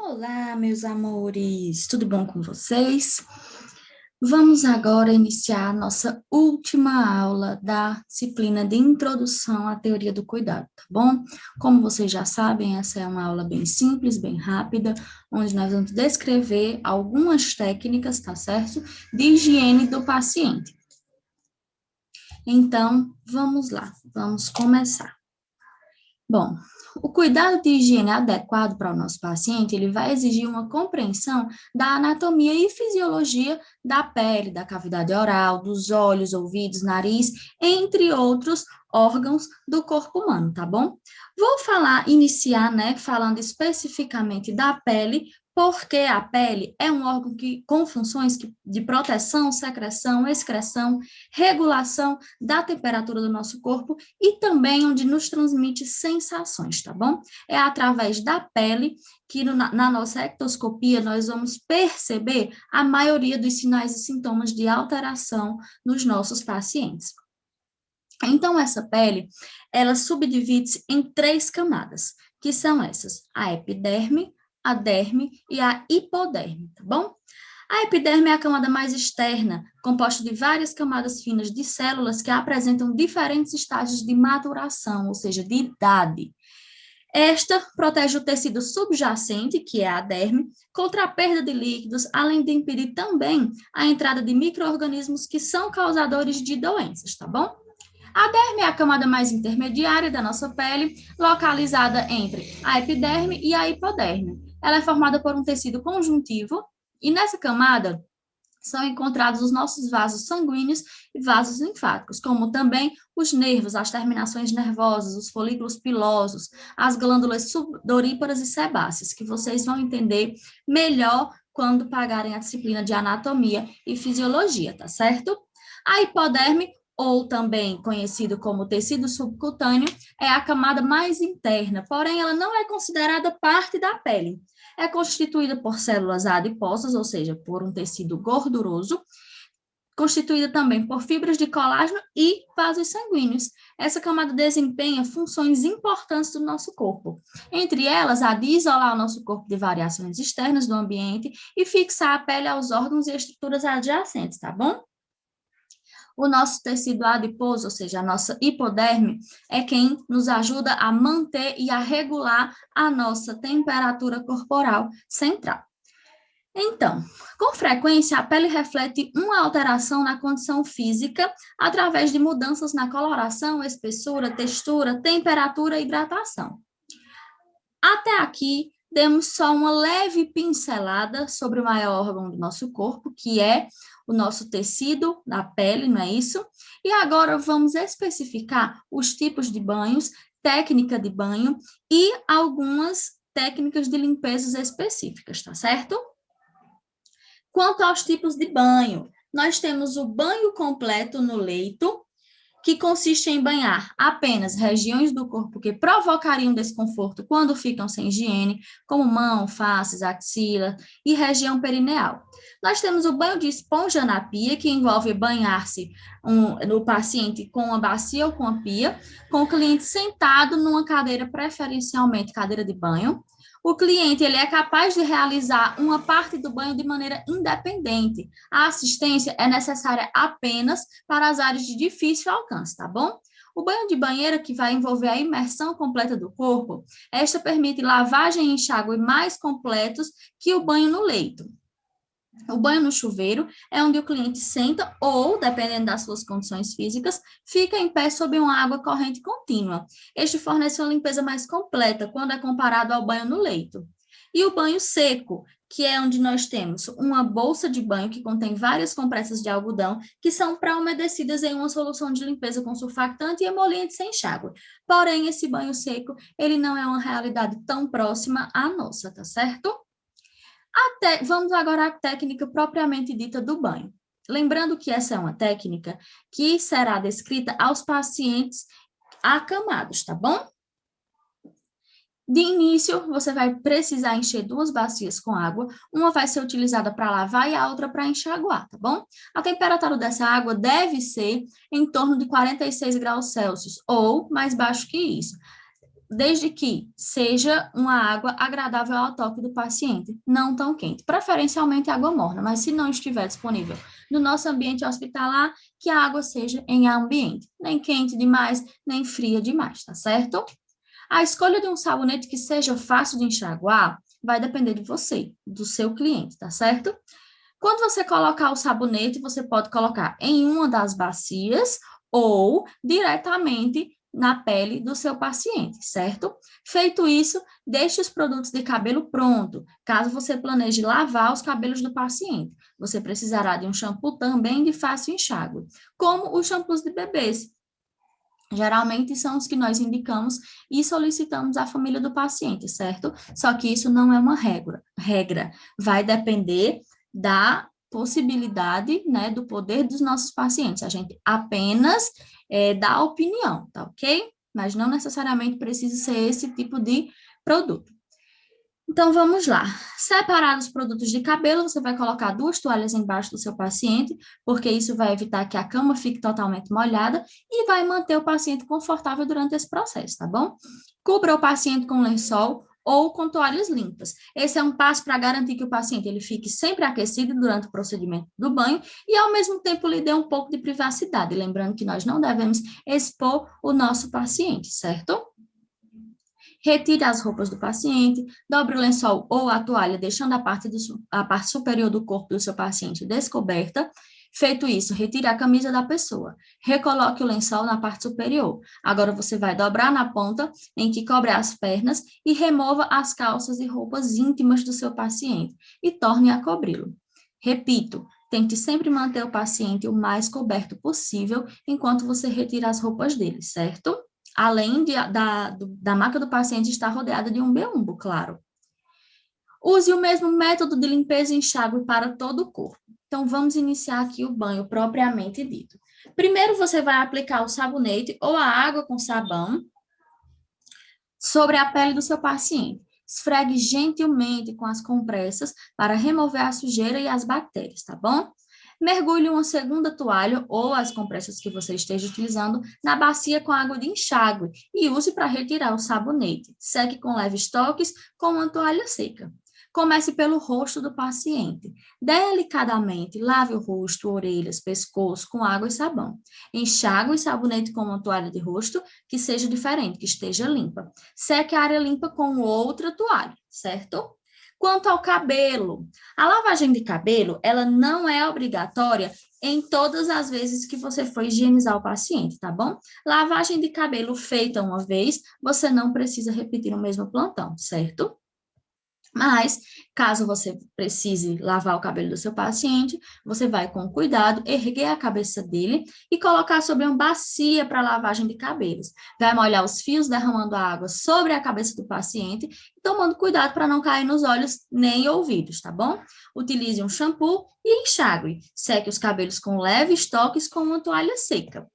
Olá, meus amores, tudo bom com vocês? Vamos agora iniciar a nossa última aula da disciplina de Introdução à Teoria do Cuidado, tá bom? Como vocês já sabem, essa é uma aula bem simples, bem rápida, onde nós vamos descrever algumas técnicas, tá certo? De higiene do paciente. Então, vamos lá, vamos começar. Bom, o cuidado de higiene adequado para o nosso paciente, ele vai exigir uma compreensão da anatomia e fisiologia da pele, da cavidade oral, dos olhos, ouvidos, nariz, entre outros órgãos do corpo humano, tá bom? Vou iniciar, né, falando especificamente da pele, porque a pele é um órgão com funções de proteção, secreção, excreção, regulação da temperatura do nosso corpo e também onde nos transmite sensações, tá bom? É através da pele que na nossa ectoscopia nós vamos perceber a maioria dos sinais e sintomas de alteração nos nossos pacientes. Então, essa pele, ela subdivide-se em 3 camadas, que são essas: a epiderme, a derme e a hipoderme, tá bom? A epiderme é a camada mais externa, composta de várias camadas finas de células que apresentam diferentes estágios de maturação, ou seja, de idade. Esta protege o tecido subjacente, que é a derme, contra a perda de líquidos, além de impedir também a entrada de micro-organismos que são causadores de doenças, tá bom? A derme é a camada mais intermediária da nossa pele, localizada entre a epiderme e a hipoderme. Ela é formada por um tecido conjuntivo, e nessa camada são encontrados os nossos vasos sanguíneos e vasos linfáticos, como também os nervos, as terminações nervosas, os folículos pilosos, as glândulas sudoríparas e sebáceas, que vocês vão entender melhor quando pagarem a disciplina de anatomia e fisiologia, tá certo? A hipoderme, ou também conhecido como tecido subcutâneo, é a camada mais interna, porém ela não é considerada parte da pele. É constituída por células adiposas, ou seja, por um tecido gorduroso, constituída também por fibras de colágeno e vasos sanguíneos. Essa camada desempenha funções importantes do nosso corpo, entre elas a de isolar o nosso corpo de variações externas do ambiente e fixar a pele aos órgãos e estruturas adjacentes, tá bom? O nosso tecido adiposo, ou seja, a nossa hipoderme, é quem nos ajuda a manter e a regular a nossa temperatura corporal central. Então, com frequência, a pele reflete uma alteração na condição física através de mudanças na coloração, espessura, textura, temperatura e hidratação. Até aqui, demos só uma leve pincelada sobre o maior órgão do nosso corpo, que é o nosso tecido da pele, não é isso? E agora vamos especificar os tipos de banhos, técnica de banho e algumas técnicas de limpezas específicas, tá certo? Quanto aos tipos de banho, nós temos o banho completo no leito, que consiste em banhar apenas regiões do corpo que provocariam desconforto quando ficam sem higiene, como mão, faces, axila e região perineal. Nós temos o banho de esponja na pia, que envolve banhar-se no paciente com uma bacia ou com a pia, com o cliente sentado numa cadeira, preferencialmente cadeira de banho. O cliente ele é capaz de realizar uma parte do banho de maneira independente. A assistência é necessária apenas para as áreas de difícil alcance, tá bom? O banho de banheira, que vai envolver a imersão completa do corpo, esta permite lavagem e enxágue mais completos que o banho no leito. O banho no chuveiro é onde o cliente senta ou, dependendo das suas condições físicas, fica em pé sob uma água corrente contínua. Este fornece uma limpeza mais completa quando é comparado ao banho no leito. E o banho seco, que é onde nós temos uma bolsa de banho que contém várias compressas de algodão que são pré-umedecidas em uma solução de limpeza com surfactante e emoliente sem enxágue. Porém, esse banho seco, ele não é uma realidade tão próxima à nossa, tá certo? Vamos agora à técnica propriamente dita do banho. Lembrando que essa é uma técnica que será descrita aos pacientes acamados, tá bom? De início, você vai precisar encher 2 bacias com água, uma vai ser utilizada para lavar e a outra para enxaguar, tá bom? A temperatura dessa água deve ser em torno de 46 graus Celsius, ou mais baixo que isso. desde que seja uma água agradável ao toque do paciente, não tão quente, preferencialmente água morna, mas se não estiver disponível no nosso ambiente hospitalar, que a água seja em ambiente, nem quente demais, nem fria demais, tá certo? A escolha de um sabonete que seja fácil de enxaguar vai depender de você, do seu cliente, tá certo? Quando você colocar o sabonete, você pode colocar em uma das bacias ou diretamente na pele do seu paciente, certo? Feito isso, deixe os produtos de cabelo pronto, caso você planeje lavar os cabelos do paciente. Você precisará de um shampoo também de fácil enxágue, como os shampoos de bebês. Geralmente são os que nós indicamos e solicitamos à família do paciente, certo? Só que isso não é uma regra. Vai depender da possibilidade, né, do poder dos nossos pacientes. A gente apenas dá opinião, tá ok? Mas não necessariamente precisa ser esse tipo de produto. Então, vamos lá. Separar os produtos de cabelo, você vai colocar 2 toalhas embaixo do seu paciente, porque isso vai evitar que a cama fique totalmente molhada e vai manter o paciente confortável durante esse processo, tá bom? Cubra o paciente com lençol ou com toalhas limpas. Esse é um passo para garantir que o paciente ele fique sempre aquecido durante o procedimento do banho e, ao mesmo tempo, lhe dê um pouco de privacidade. Lembrando que nós não devemos expor o nosso paciente, certo? Retire as roupas do paciente, dobre o lençol ou a toalha, deixando a parte superior do corpo do seu paciente descoberta. Feito isso, retire a camisa da pessoa. Recoloque o lençol na parte superior. Agora você vai dobrar na ponta em que cobre as pernas e remova as calças e roupas íntimas do seu paciente e torne a cobri-lo. Repito, tente sempre manter o paciente o mais coberto possível enquanto você retira as roupas dele, certo? Além da maca do paciente estar rodeada de um biombo, claro. Use o mesmo método de limpeza e enxágue para todo o corpo. Então, vamos iniciar aqui o banho propriamente dito. Primeiro, você vai aplicar o sabonete ou a água com sabão sobre a pele do seu paciente. Esfregue gentilmente com as compressas para remover a sujeira e as bactérias, tá bom? Mergulhe uma segunda toalha ou as compressas que você esteja utilizando na bacia com água de enxágue e use para retirar o sabonete. Seque com leves toques com uma toalha seca. Comece pelo rosto do paciente. Delicadamente, lave o rosto, orelhas, pescoço com água e sabão. Enxágue o sabonete com uma toalha de rosto que seja diferente, que esteja limpa. Seque a área limpa com outra toalha, certo? Quanto ao cabelo, a lavagem de cabelo, ela não é obrigatória em todas as vezes que você for higienizar o paciente, tá bom? Lavagem de cabelo feita uma vez, você não precisa repetir o mesmo plantão, certo? Mas, caso você precise lavar o cabelo do seu paciente, você vai com cuidado erguer a cabeça dele e colocar sobre uma bacia para lavagem de cabelos. Vai molhar os fios derramando a água sobre a cabeça do paciente, tomando cuidado para não cair nos olhos nem ouvidos, tá bom? Utilize um shampoo e enxágue. Seque os cabelos com leves toques com uma toalha seca.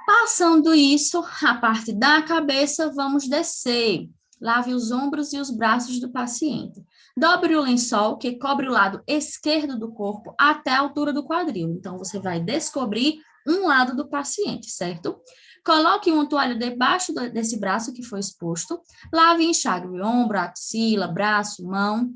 Passando isso, a parte da cabeça, vamos descer. Lave os ombros e os braços do paciente. Dobre o lençol que cobre o lado esquerdo do corpo até a altura do quadril. Então, você vai descobrir um lado do paciente, certo? Coloque uma toalha debaixo desse braço que foi exposto. Lave e enxague o ombro, axila, braço, mão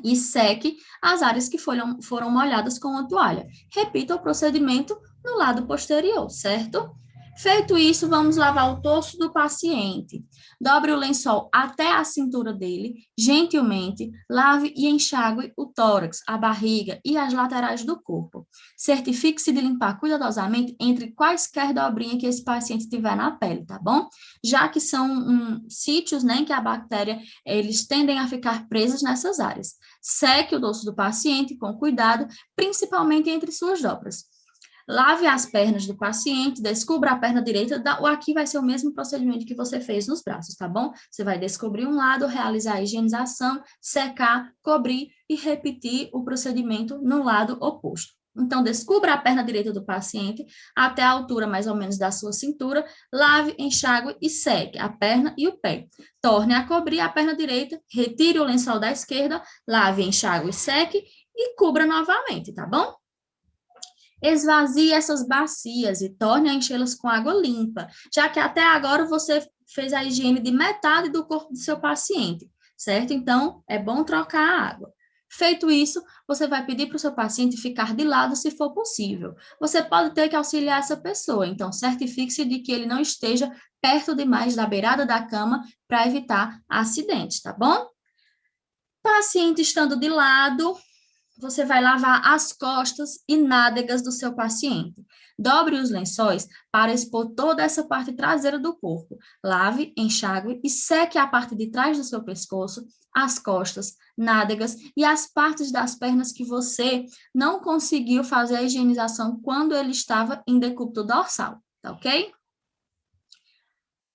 e seque as áreas que foram molhadas com a toalha. Repita o procedimento no lado posterior, certo? Feito isso, vamos lavar o torso do paciente. Dobre o lençol até a cintura dele, gentilmente, lave e enxague o tórax, a barriga e as laterais do corpo. Certifique-se de limpar cuidadosamente entre quaisquer dobrinhas que esse paciente tiver na pele, tá bom? Já que são sítios, né, em que a bactéria, eles tendem a ficar presos nessas áreas. Seque o dorso do paciente com cuidado, principalmente entre suas dobras. Lave as pernas do paciente, descubra a perna direita, aqui vai ser o mesmo procedimento que você fez nos braços, tá bom? Você vai descobrir um lado, realizar a higienização, secar, cobrir e repetir o procedimento no lado oposto. Então, descubra a perna direita do paciente até a altura mais ou menos da sua cintura, lave, enxague e seque a perna e o pé. Torne a cobrir a perna direita, retire o lençol da esquerda, lave, enxague e seque e cubra novamente, tá bom? Esvazie essas bacias e torne a enchê-las com água limpa, já que até agora você fez a higiene de metade do corpo do seu paciente, certo? Então, é bom trocar a água. Feito isso, você vai pedir para o seu paciente ficar de lado se for possível. Você pode ter que auxiliar essa pessoa, então certifique-se de que ele não esteja perto demais da beirada da cama para evitar acidentes, tá bom? Paciente estando de lado, você vai lavar as costas e nádegas do seu paciente. Dobre os lençóis para expor toda essa parte traseira do corpo. Lave, enxague e seque a parte de trás do seu pescoço, as costas, nádegas e as partes das pernas que você não conseguiu fazer a higienização quando ele estava em decúbito dorsal, tá ok?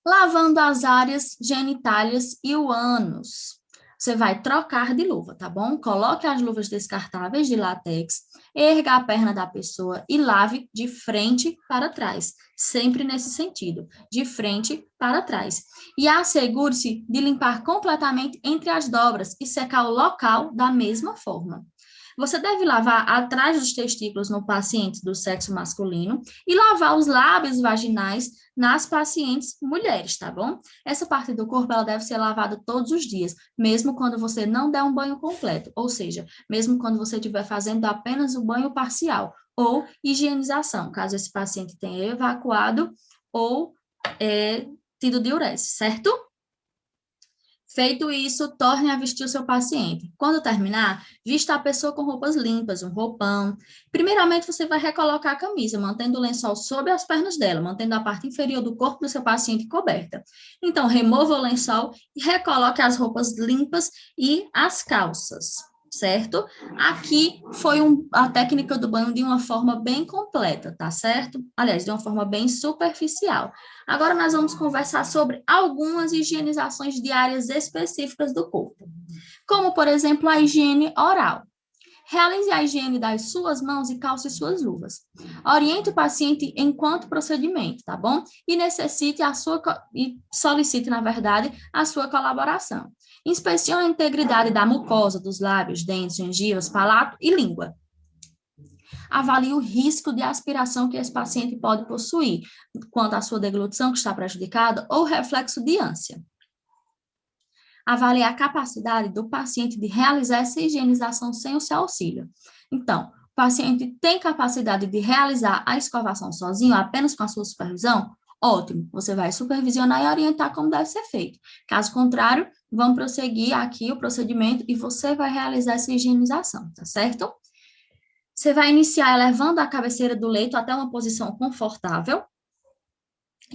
Lavando as áreas genitálias e o ânus. Você vai trocar de luva, tá bom? Coloque as luvas descartáveis de látex, erga a perna da pessoa e lave de frente para trás, sempre nesse sentido, de frente para trás. E assegure-se de limpar completamente entre as dobras e secar o local da mesma forma. Você deve lavar atrás dos testículos no paciente do sexo masculino e lavar os lábios vaginais nas pacientes mulheres, tá bom? Essa parte do corpo ela deve ser lavada todos os dias, mesmo quando você não der um banho completo, ou seja, mesmo quando você estiver fazendo apenas o banho parcial ou higienização, caso esse paciente tenha evacuado ou tido diurese, certo? Feito isso, torne a vestir o seu paciente. Quando terminar, vista a pessoa com roupas limpas, um roupão. Primeiramente, você vai recolocar a camisa, mantendo o lençol sobre as pernas dela, mantendo a parte inferior do corpo do seu paciente coberta. Então, remova o lençol e recoloque as roupas limpas e as calças, certo? Aqui foi a técnica do banho de uma forma bem completa, tá certo? Aliás, de uma forma bem superficial. Agora nós vamos conversar sobre algumas higienizações diárias específicas do corpo, como, por exemplo, a higiene oral. Realize a higiene das suas mãos e calce suas luvas. Oriente o paciente enquanto procedimento, tá bom? E solicite, na verdade, a sua colaboração. Inspecione a integridade da mucosa, dos lábios, dentes, gengivas, palato e língua. Avalie o risco de aspiração que esse paciente pode possuir, quanto à sua deglutição que está prejudicada ou reflexo de ânsia. Avalie a capacidade do paciente de realizar essa higienização sem o seu auxílio. Então, o paciente tem capacidade de realizar a escovação sozinho, apenas com a sua supervisão? Ótimo, você vai supervisionar e orientar como deve ser feito. Caso contrário, vamos prosseguir aqui o procedimento e você vai realizar essa higienização, tá certo? Você vai iniciar elevando a cabeceira do leito até uma posição confortável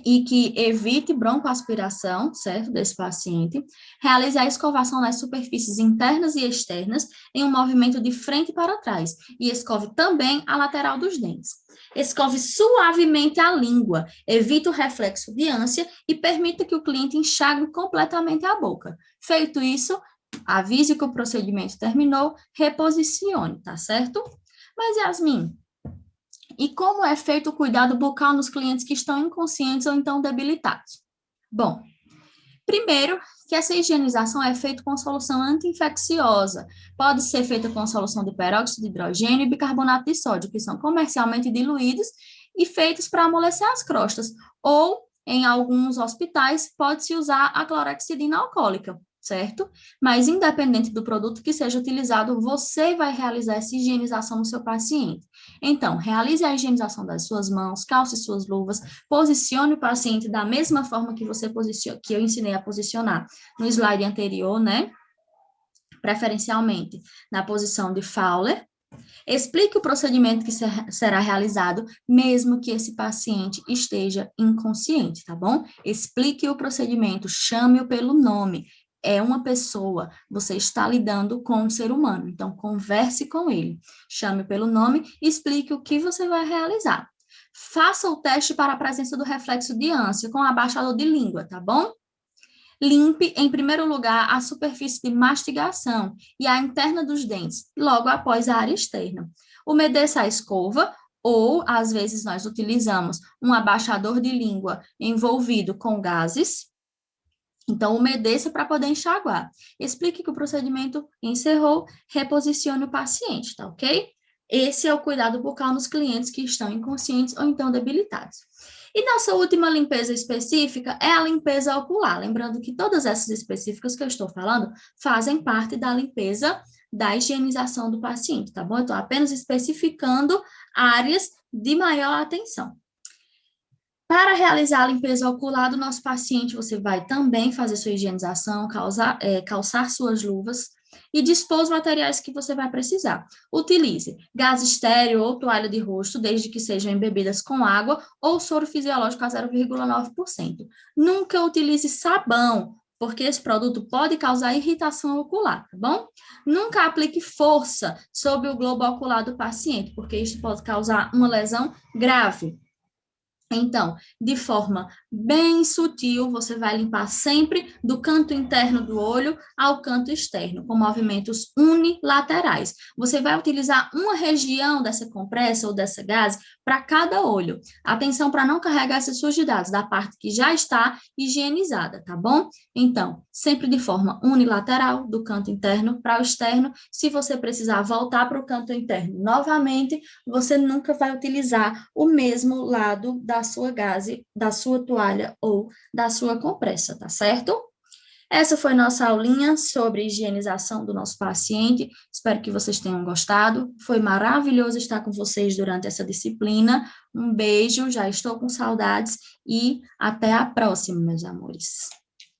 e que evite broncoaspiração, certo, desse paciente. Realize a escovação nas superfícies internas e externas em um movimento de frente para trás e escove também a lateral dos dentes. Escove suavemente a língua, evite o reflexo de ânsia e permita que o cliente enxague completamente a boca. Feito isso, avise que o procedimento terminou, reposicione, tá certo? Mas, Yasmin, e como é feito o cuidado bucal nos clientes que estão inconscientes ou então debilitados? Bom, primeiro, que essa higienização é feita com solução anti-infecciosa. Pode ser feita com solução de peróxido de hidrogênio e bicarbonato de sódio, que são comercialmente diluídos e feitos para amolecer as crostas. Ou, em alguns hospitais, pode-se usar a clorexidina alcoólica, certo? Mas, independente do produto que seja utilizado, você vai realizar essa higienização no seu paciente. Então, realize a higienização das suas mãos, calce suas luvas, posicione o paciente da mesma forma que que eu ensinei a posicionar no slide anterior, né? Preferencialmente na posição de Fowler. Explique o procedimento que será realizado, mesmo que esse paciente esteja inconsciente, tá bom? Explique o procedimento, chame-o pelo nome. É uma pessoa, você está lidando com um ser humano, então converse com ele, chame pelo nome e explique o que você vai realizar. Faça o teste para a presença do reflexo de ânsia com abaixador de língua, tá bom? Limpe, em primeiro lugar, a superfície de mastigação e a interna dos dentes, logo após a área externa. Umedeça a escova, ou, às vezes, nós utilizamos um abaixador de língua envolvido com gases. Então, umedeça para poder enxaguar. Explique que o procedimento encerrou, reposicione o paciente, tá ok? Esse é o cuidado bucal nos clientes que estão inconscientes ou então debilitados. E nossa última limpeza específica é a limpeza ocular. Lembrando que todas essas específicas que eu estou falando fazem parte da limpeza da higienização do paciente, tá bom? Eu estou apenas especificando áreas de maior atenção. Para realizar a limpeza ocular do nosso paciente, você vai também fazer sua higienização, calçar suas luvas e dispor os materiais que você vai precisar. Utilize gás estéreo ou toalha de rosto, desde que sejam embebidas com água ou soro fisiológico a 0,9%. Nunca utilize sabão, porque esse produto pode causar irritação ocular, tá bom? Nunca aplique força sobre o globo ocular do paciente, porque isso pode causar uma lesão grave. Então, de forma bem sutil, você vai limpar sempre do canto interno do olho ao canto externo, com movimentos unilaterais. Você vai utilizar uma região dessa compressa ou dessa gaze para cada olho. Atenção para não carregar essas sujidades da parte que já está higienizada, tá bom? Então, sempre de forma unilateral, do canto interno para o externo. Se você precisar voltar para o canto interno novamente, você nunca vai utilizar o mesmo lado da sua gaze, da sua toalha ou da sua compressa, tá certo? Essa foi nossa aulinha sobre higienização do nosso paciente. Espero que vocês tenham gostado. Foi maravilhoso estar com vocês durante essa disciplina. Um beijo, já estou com saudades e até a próxima, meus amores.